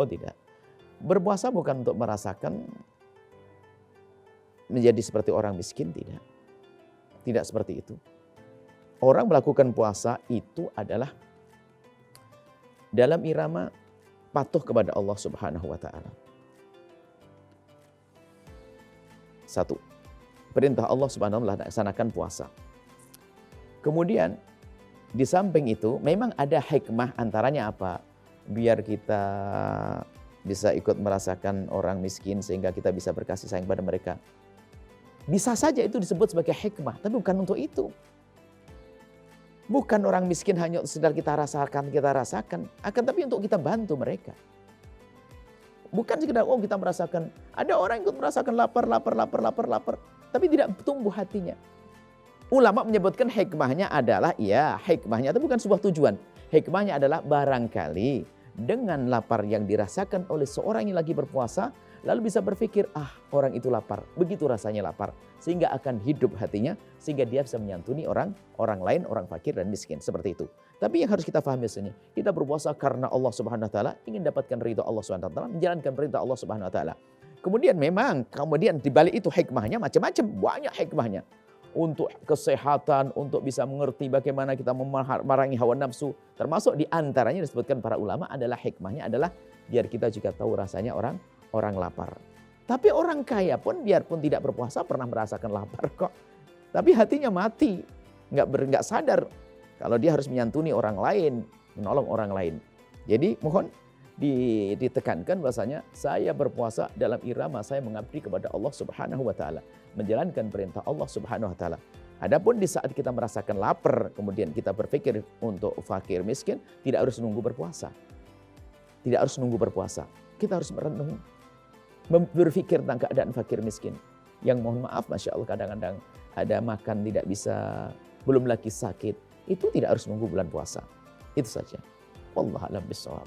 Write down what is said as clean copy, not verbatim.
Oh tidak. Berpuasa bukan untuk merasakan menjadi seperti orang miskin, tidak. Tidak seperti itu. Orang melakukan puasa itu adalah dalam irama patuh kepada Allah Subhanahu wa taala. Satu, perintah Allah Subhanahu wa taala laksanakan puasa. Kemudian di samping itu memang ada hikmah, antaranya apa? Biar kita bisa ikut merasakan orang miskin sehingga kita bisa berkasih sayang pada mereka. Bisa saja itu disebut sebagai hikmah, tapi bukan untuk itu. Bukan orang miskin hanya sekedar kita rasakan, akan tapi untuk kita bantu mereka. Bukan sekedar kita merasakan, ada orang ikut merasakan lapar, tapi tidak tumbuh hatinya. Ulama menyebutkan hikmahnya adalah, hikmahnya itu bukan sebuah tujuan. Hikmahnya adalah barangkali dengan lapar yang dirasakan oleh seorang yang lagi berpuasa, lalu bisa berpikir, orang itu lapar, begitu rasanya lapar. Sehingga akan hidup hatinya, sehingga dia bisa menyantuni orang lain, orang fakir dan miskin. Seperti itu. Tapi yang harus kita pahami biasanya, kita berpuasa karena Allah Subhanahu wa taala, ingin dapatkan ridha Allah Subhanahu wa taala, menjalankan perintah Allah Subhanahu wa taala. Kemudian di balik itu hikmahnya macam-macam, banyak hikmahnya. Untuk kesehatan, untuk bisa mengerti bagaimana kita memerangi hawa nafsu. Termasuk di antaranya disebutkan para ulama adalah hikmahnya adalah biar kita juga tahu rasanya orang lapar. Tapi orang kaya pun biarpun tidak berpuasa pernah merasakan lapar kok. Tapi hatinya mati, nggak sadar kalau dia harus menyantuni orang lain, menolong orang lain. Jadi mohon ditekankan bahasanya saya berpuasa dalam irama saya mengabdi kepada Allah Subhanahu wa taala, menjalankan perintah Allah Subhanahu wa taala. Adapun di saat kita merasakan lapar, kemudian kita berpikir untuk fakir miskin, tidak harus nunggu berpuasa. Tidak harus nunggu berpuasa. Kita harus merenung, berpikir tentang keadaan fakir miskin. Yang mohon maaf, Masya Allah kadang-kadang ada makan tidak bisa, belum lagi sakit. Itu tidak harus nunggu bulan puasa. Itu saja. Wallahu a'lam bishawab.